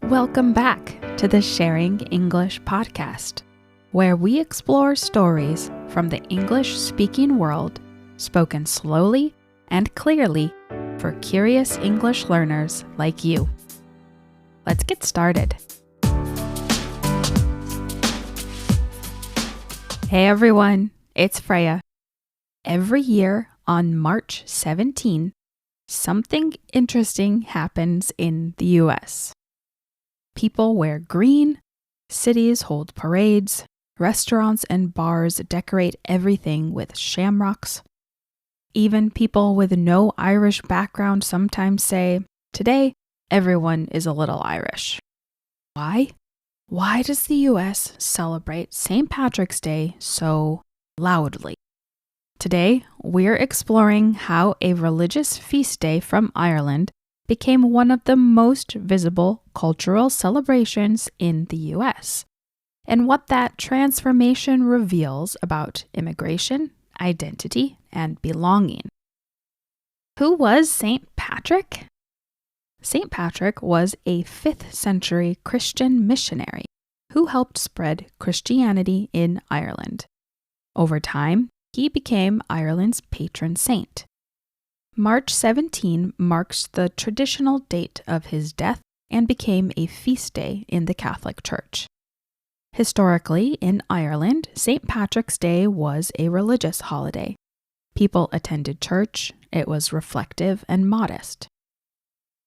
Welcome back to the Sharing English podcast, where we explore stories from the English-speaking world, spoken slowly and clearly for curious English learners like you. Let's get started. Hey everyone, it's Freya. Every year on March 17, something interesting happens in the US. People wear green, cities hold parades, restaurants and bars decorate everything with shamrocks. Even people with no Irish background sometimes say, "Today, everyone is a little Irish." Why? Why does the US celebrate St. Patrick's Day so loudly? Today, we're exploring how a religious feast day from Ireland became one of the most visible cultural celebrations in the US, and what that transformation reveals about immigration, identity, and belonging. Who was St. Patrick? St. Patrick was a 5th century Christian missionary who helped spread Christianity in Ireland. Over time, he became Ireland's patron saint. March 17 marks the traditional date of his death and became a feast day in the Catholic Church. Historically, in Ireland, St. Patrick's Day was a religious holiday. People attended church, it was reflective and modest.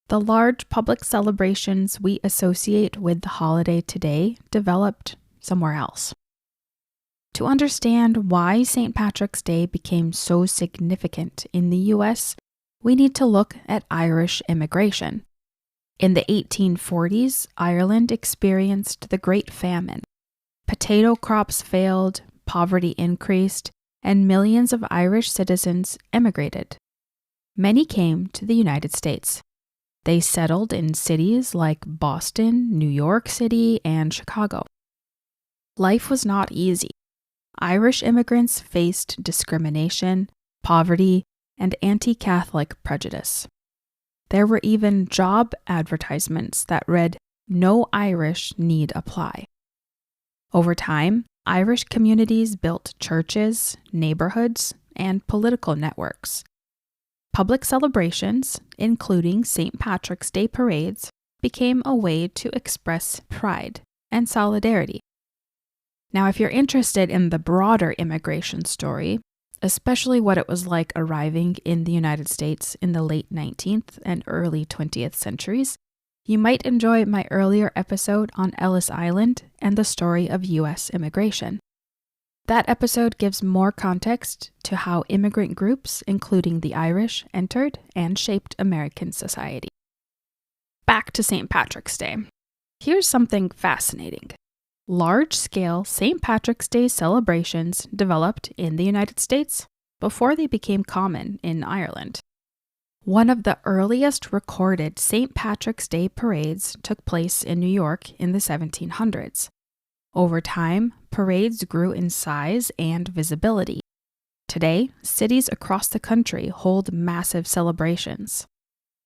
The large public celebrations we associate with the holiday today developed somewhere else. To understand why St. Patrick's Day became so significant in the US, we need to look at Irish immigration. In the 1840s, Ireland experienced the Great Famine. Potato crops failed, poverty increased, and millions of Irish citizens emigrated. Many came to the United States. They settled in cities like Boston, New York City, and Chicago. Life was not easy. Irish immigrants faced discrimination, poverty, and anti-Catholic prejudice. There were even job advertisements that read, "No Irish need apply." Over time, Irish communities built churches, neighborhoods, and political networks. Public celebrations, including St. Patrick's Day parades, became a way to express pride and solidarity. Now, if you're interested in the broader immigration story, especially what it was like arriving in the United States in the late 19th and early 20th centuries, you might enjoy my earlier episode on Ellis Island and the story of U.S. immigration. That episode gives more context to how immigrant groups, including the Irish, entered and shaped American society. Back to St. Patrick's Day. Here's something fascinating. Large-scale St. Patrick's Day celebrations developed in the United States before they became common in Ireland. One of the earliest recorded St. Patrick's Day parades took place in New York in the 1700s. Over time, parades grew in size and visibility. Today, cities across the country hold massive celebrations.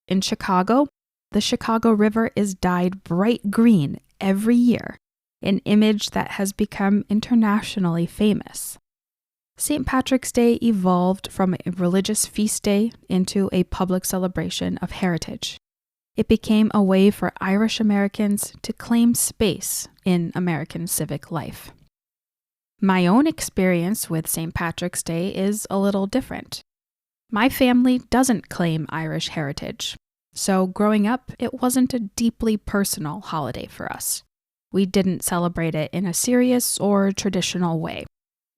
In Chicago, the Chicago River is dyed bright green every year, an image that has become internationally famous. St. Patrick's Day evolved from a religious feast day into a public celebration of heritage. It became a way for Irish Americans to claim space in American civic life. My own experience with St. Patrick's Day is a little different. My family doesn't claim Irish heritage, so growing up, it wasn't a deeply personal holiday for us. We didn't celebrate it in a serious or traditional way.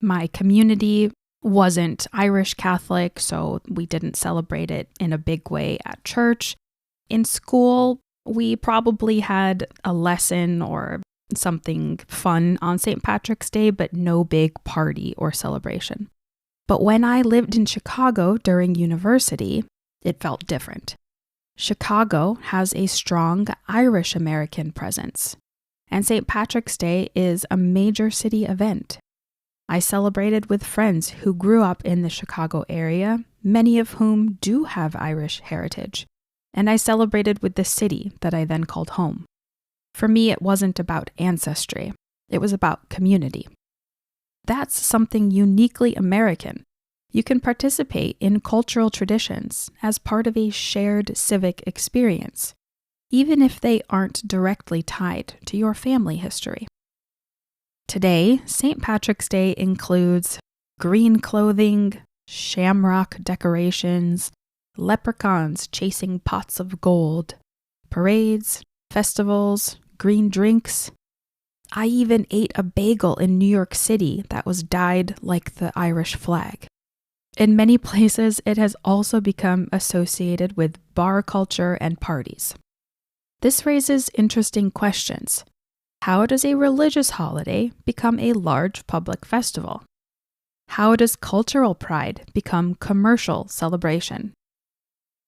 My community wasn't Irish Catholic, so we didn't celebrate it in a big way at church. In school, we probably had a lesson or something fun on St. Patrick's Day, but no big party or celebration. But when I lived in Chicago during university, it felt different. Chicago has a strong Irish American presence, and St. Patrick's Day is a major city event. I celebrated with friends who grew up in the Chicago area, many of whom do have Irish heritage, and I celebrated with the city that I then called home. For me, it wasn't about ancestry. It was about community. That's something uniquely American. You can participate in cultural traditions as part of a shared civic experience, even if they aren't directly tied to your family history. Today, St. Patrick's Day includes green clothing, shamrock decorations, leprechauns chasing pots of gold, parades, festivals, green drinks. I even ate a bagel in New York City that was dyed like the Irish flag. In many places, it has also become associated with bar culture and parties. This raises interesting questions. How does a religious holiday become a large public festival? How does cultural pride become commercial celebration?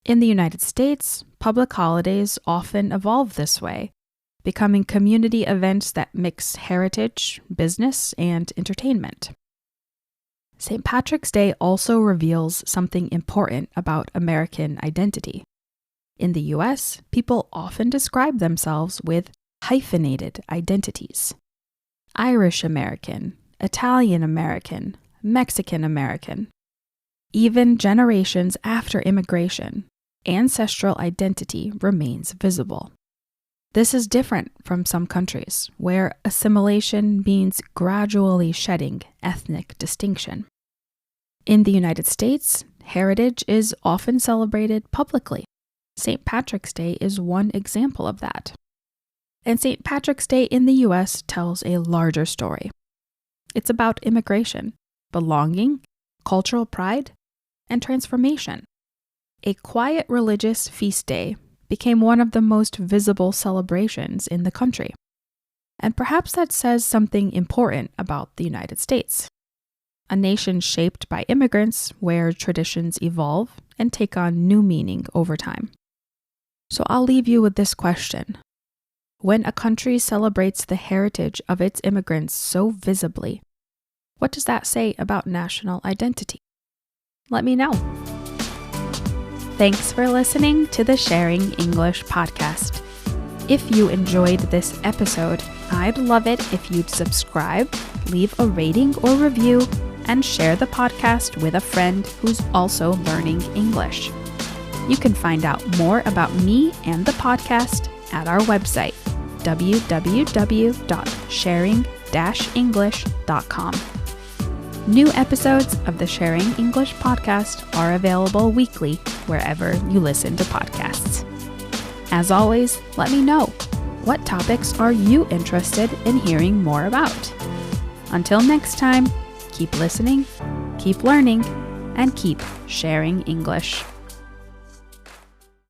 In the United States, public holidays often evolve this way, becoming community events that mix heritage, business, and entertainment. St. Patrick's Day also reveals something important about American identity. In the US, people often describe themselves with hyphenated identities. Irish American, Italian American, Mexican American. Even generations after immigration, ancestral identity remains visible. This is different from some countries, where assimilation means gradually shedding ethnic distinction. In the United States, heritage is often celebrated publicly. St. Patrick's Day is one example of that. And St. Patrick's Day in the US tells a larger story. It's about immigration, belonging, cultural pride, and transformation. A quiet religious feast day became one of the most visible celebrations in the country. And perhaps that says something important about the United States. A nation shaped by immigrants where traditions evolve and take on new meaning over time. So I'll leave you with this question. When a country celebrates the heritage of its immigrants so visibly, what does that say about national identity? Let me know. Thanks for listening to the Sharing English podcast. If you enjoyed this episode, I'd love it if you'd subscribe, leave a rating or review, and share the podcast with a friend who's also learning English. You can find out more about me and the podcast at our website, www.sharing-english.com. New episodes of the Sharing English podcast are available weekly wherever you listen to podcasts. As always, let me know, what topics are you interested in hearing more about? Until next time, keep listening, keep learning, and keep sharing English.